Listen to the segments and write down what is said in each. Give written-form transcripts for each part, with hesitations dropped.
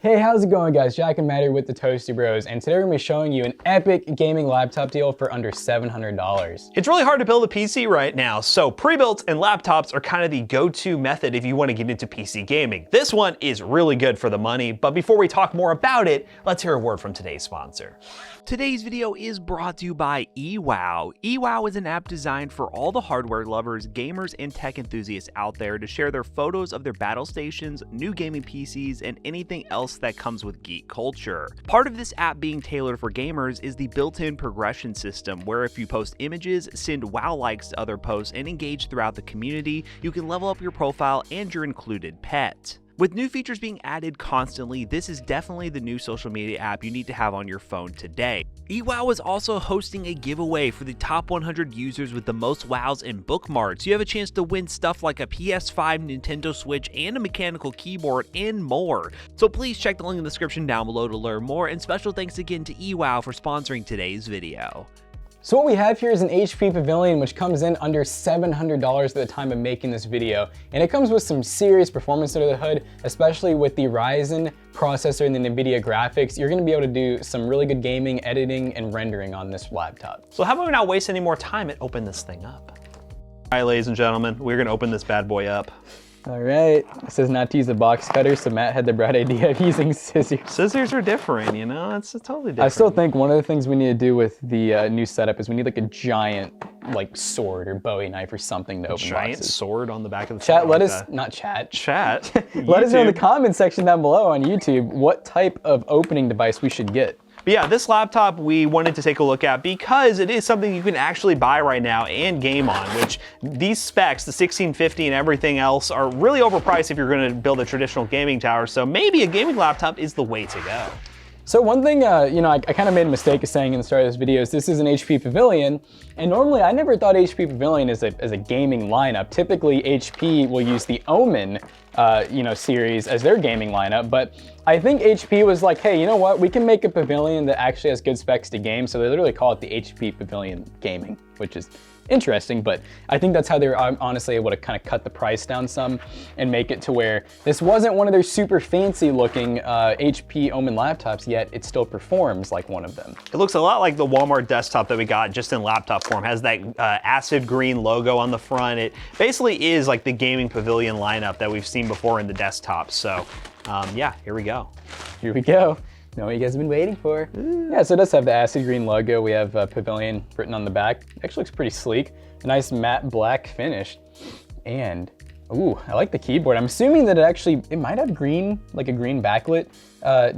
Hey, how's it going guys? Jack and Matt here with the Toasty Bros, and today we're gonna be showing you an epic gaming laptop deal for under $700. It's really hard to build a PC right now, so pre-builts and laptops are kind of the go-to method if you want to get into PC gaming. This one is really good for the money, but before we talk more about it, let's hear a word from today's sponsor. Today's video is brought to you by eWow. eWow is an app designed for all the hardware lovers, gamers, and tech enthusiasts out there to share their photos of their battle stations, new gaming PCs, and anything else that comes with geek culture. Part of this app being tailored for gamers is the built-in progression system, where if you post images, send WoW likes to other posts, and engage throughout the community, you can level up your profile and your included pet. With new features being added constantly, this is definitely the new social media app you need to have on your phone today. eWow is also hosting a giveaway for the top 100 users with the most wows and bookmarks. You have a chance to win stuff like a PS5, Nintendo Switch, and a mechanical keyboard, and more. So please check the link in the description down below to learn more, and special thanks again to eWow for sponsoring today's video. So what we have here is an HP Pavilion, which comes in under $700 at the time of making this video. And it comes with some serious performance under the hood, especially with the Ryzen processor and the NVIDIA graphics. You're gonna be able to do some really good gaming, editing, and rendering on this laptop. So how about we not waste any more time and open this thing up? All right, ladies and gentlemen, we're gonna open this bad boy up. All right, it says not to use a box cutter, so Matt had the bright idea of using scissors. Scissors are different, you know, it's totally different. I still think one of the things we need to do with the new setup is we need like a giant like sword or Bowie knife or something to open giant boxes. sword on the back of the Chat, let like us, not chat. Chat. Let us know in the comments section down below on YouTube what type of opening device we should get. But yeah, this laptop we wanted to take a look at because it is something you can actually buy right now and game on, which these specs, the 1650 and everything else, are really overpriced if you're gonna build a traditional gaming tower, so maybe a gaming laptop is the way to go. So one thing, I kind of made a mistake of saying in the start of this video is this is an HP Pavilion, and normally I never thought HP Pavilion as a gaming lineup. Typically HP will use the Omen, series as their gaming lineup, but I think HP was like, hey, you know what? We can make a Pavilion that actually has good specs to game, so they literally call it the HP Pavilion Gaming, which is interesting, but I think that's how they were honestly able to kind of cut the price down some and make it to where this wasn't one of their super fancy looking HP Omen laptops, yet it still performs like one of them. It looks a lot like the Walmart desktop that we got just in laptop form. It has that acid green logo on the front. It basically is like the gaming Pavilion lineup that we've seen before in the desktop. So yeah, here we go. Here we go. Know what you guys have been waiting for. Yeah, so it does have the acid green logo. We have Pavilion written on the back. Actually looks pretty sleek. A nice matte black finish. And, ooh, I like the keyboard. I'm assuming that it might have green, like a green backlit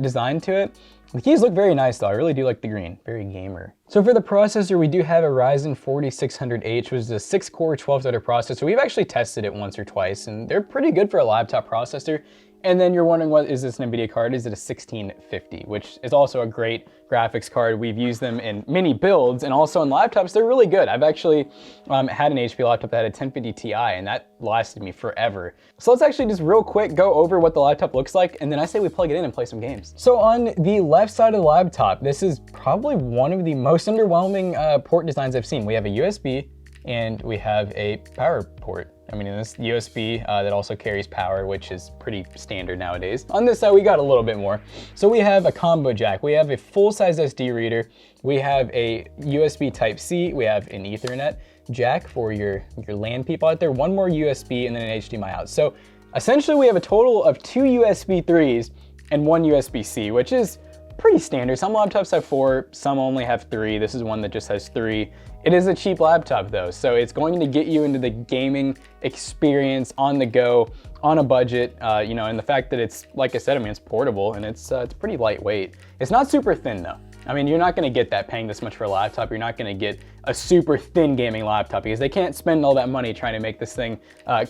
design to it. The keys look very nice though. I really do like the green, very gamer. So for the processor, we do have a Ryzen 4600H, which is a 6-core 12-threaded processor. We've actually tested it once or twice, and they're pretty good for a laptop processor. And then you're wondering, what is this NVIDIA card? Is it a 1650, which is also a great graphics card. We've used them in many builds, and also in laptops, they're really good. I've actually had an HP laptop that had a 1050 Ti, and that lasted me forever. So let's actually just real quick go over what the laptop looks like, and then I say we plug it in and play some games. So on the left side of the laptop, this is probably one of the most underwhelming port designs I've seen. We have a USB, and we have a power port. I mean, this USB that also carries power, which is pretty standard nowadays. On this side, we got a little bit more. So we have a combo jack. We have a full-size SD reader. We have a USB Type-C. We have an Ethernet jack for your LAN people out there. One more USB and then an HDMI out. So essentially, we have a total of 2 USB 3s and 1 USB-C, which is pretty standard. Some laptops have 4, some only have 3. This is one that just has 3. It is a cheap laptop though, so it's going to get you into the gaming experience on the go, on a budget, and the fact that it's, like I said, I mean, it's portable and it's pretty lightweight. It's not super thin though. I mean, you're not gonna get that paying this much for a laptop. You're not gonna get a super thin gaming laptop because they can't spend all that money trying to make this thing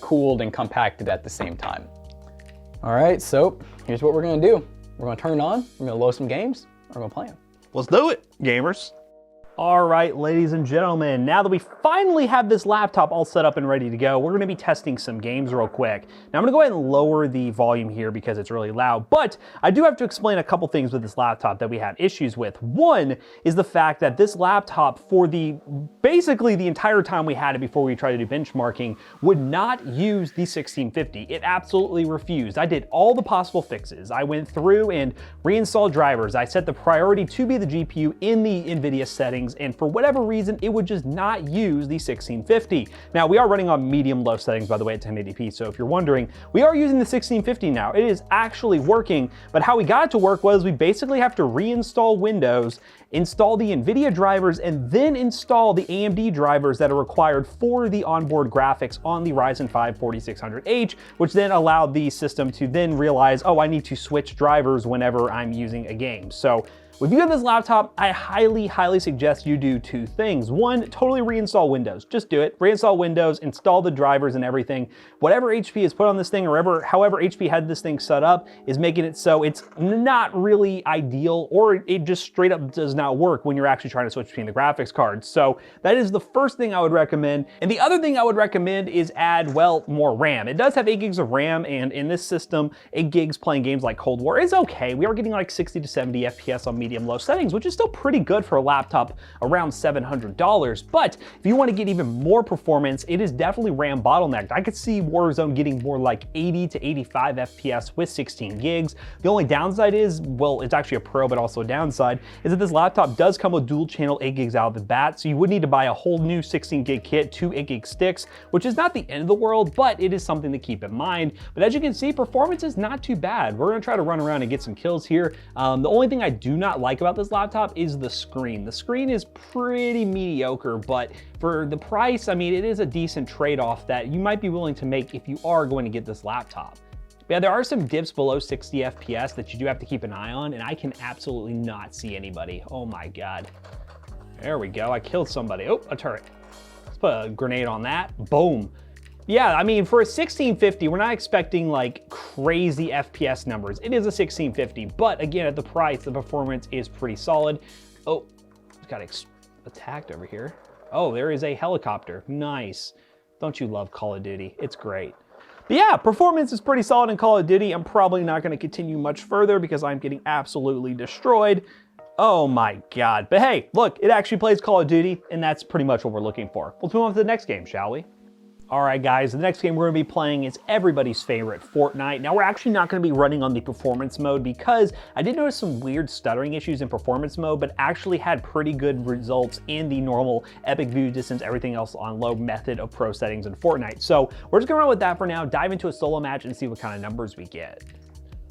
cooled and compacted at the same time. All right, so here's what we're gonna do. We're gonna turn it on, we're gonna load some games, we're gonna play them. Let's do it, gamers. All right, ladies and gentlemen, now that we finally have this laptop all set up and ready to go, we're gonna be testing some games real quick. Now I'm gonna go ahead and lower the volume here because it's really loud, but I do have to explain a couple things with this laptop that we had issues with. One is the fact that this laptop, for basically the entire time we had it before we tried to do benchmarking, would not use the 1650. It absolutely refused. I did all the possible fixes. I went through and reinstalled drivers. I set the priority to be the GPU in the NVIDIA settings, and for whatever reason, it would just not use the 1650. Now, we are running on medium-low settings, by the way, at 1080p, so if you're wondering, we are using the 1650 now. It is actually working, but how we got it to work was we basically have to reinstall Windows, install the NVIDIA drivers, and then install the AMD drivers that are required for the onboard graphics on the Ryzen 5 4600H, which then allowed the system to then realize, oh, I need to switch drivers whenever I'm using a game. So if you have this laptop, I highly suggest you do two things. One, totally reinstall Windows. Just do it. Reinstall Windows, install the drivers and everything. Whatever HP has put on this thing, or however HP had this thing set up, is making it so it's not really ideal, or it just straight up does not work when you're actually trying to switch between the graphics cards. So that is the first thing I would recommend. And the other thing I would recommend is add, well, more RAM. It does have 8 gigs of RAM, and in this system, 8 gigs playing games like Cold War is okay. We are getting like 60 to 70 FPS on medium-low settings, which is still pretty good for a laptop around $700. But if you want to get even more performance, it is definitely RAM bottlenecked. I could see Warzone getting more like 80 to 85 FPS with 16 gigs. The only downside is, well, it's actually a pro, but also a downside, is that this laptop does come with dual channel 8 gigs out of the bat, so you would need to buy a whole new 16 gig kit, 2 8 gig sticks, which is not the end of the world, but it is something to keep in mind. But as you can see, performance is not too bad. We're gonna try to run around and get some kills here. The only thing I do not like about this laptop is the screen. The screen is pretty mediocre, but for the price, I mean, it is a decent trade-off that you might be willing to make if you are going to get this laptop. But yeah, there are some dips below 60 FPS that you do have to keep an eye on, and I can absolutely not see anybody. Oh my God. There we go, I killed somebody. Oh, a turret. Let's put a grenade on that, boom. Yeah, I mean, for a 1650, we're not expecting like crazy FPS numbers. It is a 1650, but again, at the price, the performance is pretty solid. Oh, got attacked over here. Oh, there is a helicopter, nice. Don't you love Call of Duty? It's great. But yeah, performance is pretty solid in Call of Duty. I'm probably not gonna continue much further because I'm getting absolutely destroyed. Oh my God, but hey, look, it actually plays Call of Duty, and that's pretty much what we're looking for. Let's move on to the next game, shall we? All right, guys, the next game we're gonna be playing is everybody's favorite, Fortnite. Now, we're actually not gonna be running on the performance mode because I did notice some weird stuttering issues in performance mode, but actually had pretty good results in the normal epic view distance, everything else on low method of pro settings in Fortnite. So we're just gonna run with that for now, dive into a solo match and see what kind of numbers we get.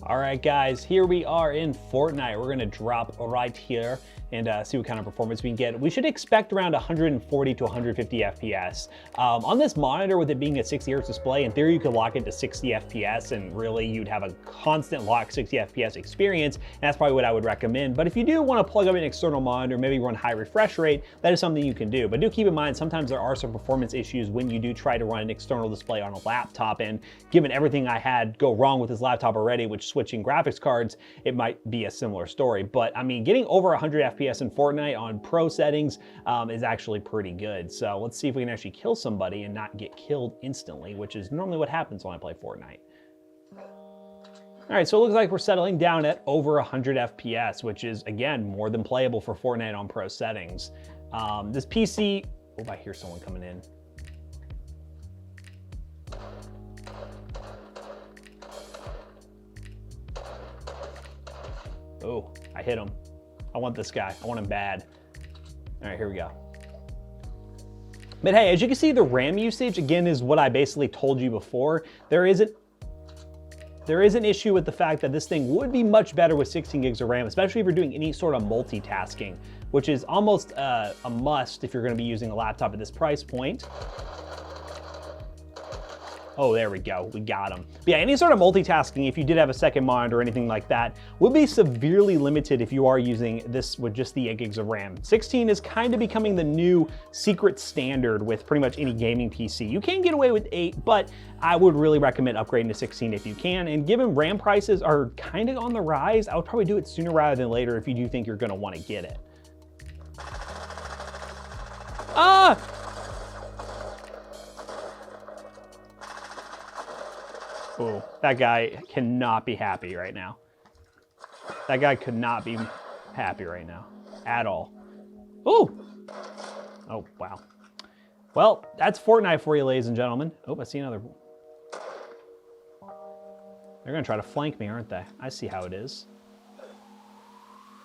All right, guys, here we are in Fortnite. We're gonna drop right here and see what kind of performance we can get. We should expect around 140 to 150 FPS. On this monitor, with it being a 60 Hz display, in theory, you could lock it to 60 FPS, and really you'd have a constant lock 60 FPS experience, and that's probably what I would recommend. But if you do wanna plug up an external monitor, maybe run high refresh rate, that is something you can do. But do keep in mind, sometimes there are some performance issues when you do try to run an external display on a laptop, and given everything I had go wrong with this laptop already, which switching graphics cards, it might be a similar story. But I mean, getting over 100 FPS in Fortnite on pro settings is actually pretty good. So let's see if we can actually kill somebody and not get killed instantly, which is normally what happens when I play Fortnite. All right, so it looks like we're settling down at over 100 FPS, which is, again, more than playable for Fortnite on pro settings. This PC, oh, I hear someone coming in. Oh, I hit him. I want this guy. I want him bad. All right, here we go. But hey, as you can see, the RAM usage, again, is what I basically told you before. There is an issue with the fact that this thing would be much better with 16 gigs of RAM, especially if you're doing any sort of multitasking, which is almost a must if you're gonna be using a laptop at this price point. Oh, there we go, we got him. But yeah, any sort of multitasking, if you did have a second monitor or anything like that, would be severely limited if you are using this with just the 8 gigs of RAM. 16 is kind of becoming the new secret standard with pretty much any gaming PC. You can get away with 8, but I would really recommend upgrading to 16 if you can. And given RAM prices are kind of on the rise, I would probably do it sooner rather than later if you do think you're gonna wanna get it. Ah! Ooh, that guy cannot be happy right now. That guy could not be happy right now at all. Ooh! Oh, wow. Well, that's Fortnite for you, ladies and gentlemen. Oh, I see another. They're gonna try to flank me, aren't they? I see how it is.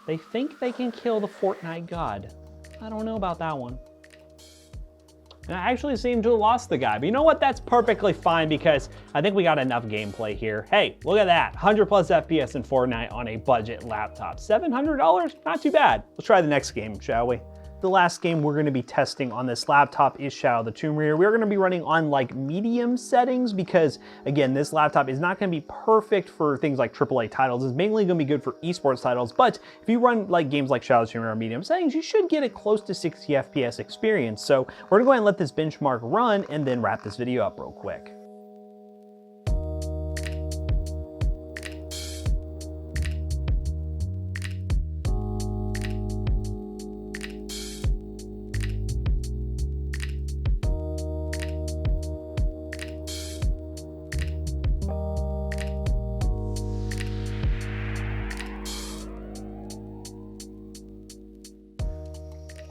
They think they can kill the Fortnite god. I don't know about that one. And I actually seem to have lost the guy, but you know what? That's perfectly fine because I think we got enough gameplay here. Hey, look at that. 100 plus FPS in Fortnite on a budget laptop. $700? Not too bad. Let's try the next game, shall we? The last game we're gonna be testing on this laptop is Shadow of the Tomb Raider. We're gonna be running on like medium settings because again, this laptop is not gonna be perfect for things like AAA titles. It's mainly gonna be good for esports titles, but if you run like games like Shadow of the Tomb Raider on medium settings, you should get a close to 60 FPS experience. So we're gonna go ahead and let this benchmark run and then wrap this video up real quick.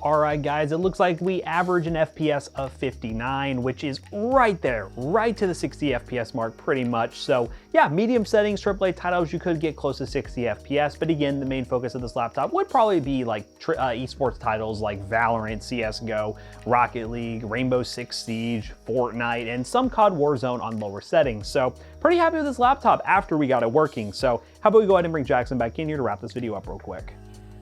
All right, guys, it looks like we average an FPS of 59, which is right there, right to the 60 FPS mark pretty much. So yeah, medium settings, AAA titles, you could get close to 60 FPS. But again, the main focus of this laptop would probably be like esports titles like Valorant, CSGO, Rocket League, Rainbow Six Siege, Fortnite, and some COD Warzone on lower settings. So pretty happy with this laptop after we got it working. So how about we go ahead and bring Jackson back in here to wrap this video up real quick.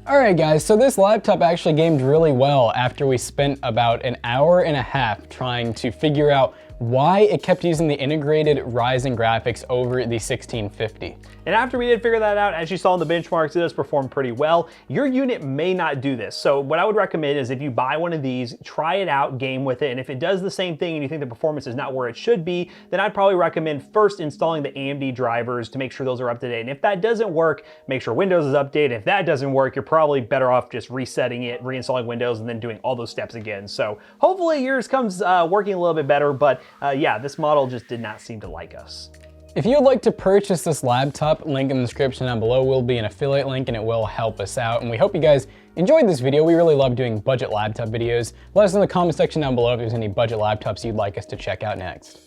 Alright guys, so this laptop actually gamed really well after we spent about an hour and a half trying to figure out why it kept using the integrated Ryzen graphics over the 1650. And after we did figure that out, as you saw in the benchmarks, it does perform pretty well. Your unit may not do this. So what I would recommend is if you buy one of these, try it out, game with it, and if it does the same thing and you think the performance is not where it should be, then I'd probably recommend first installing the AMD drivers to make sure those are up to date. And if that doesn't work, make sure Windows is updated. If that doesn't work, you're probably better off just resetting it, reinstalling Windows, and then doing all those steps again. So hopefully yours comes working a little bit better, but yeah, this model just did not seem to like us. If you would like to purchase this laptop, link in the description down below will be an affiliate link and it will help us out. And we hope you guys enjoyed this video. We really love doing budget laptop videos. Let us know in the comment section down below if there's any budget laptops you'd like us to check out next.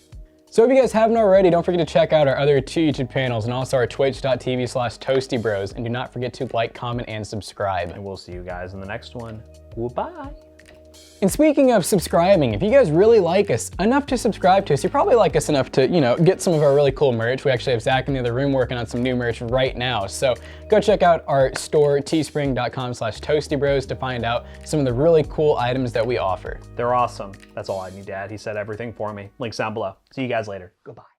So if you guys haven't already, don't forget to check out our other 2 YouTube channels and also our twitch.tv/toastybros. And do not forget to like, comment, and subscribe. And we'll see you guys in the next one. Goodbye. And speaking of subscribing, if you guys really like us enough to subscribe to us, you probably like us enough to, get some of our really cool merch. We actually have Zach in the other room working on some new merch right now. So go check out our store, teespring.com/toastybros, to find out some of the really cool items that we offer. They're awesome. That's all I need to add. He said everything for me. Links down below. See you guys later. Goodbye.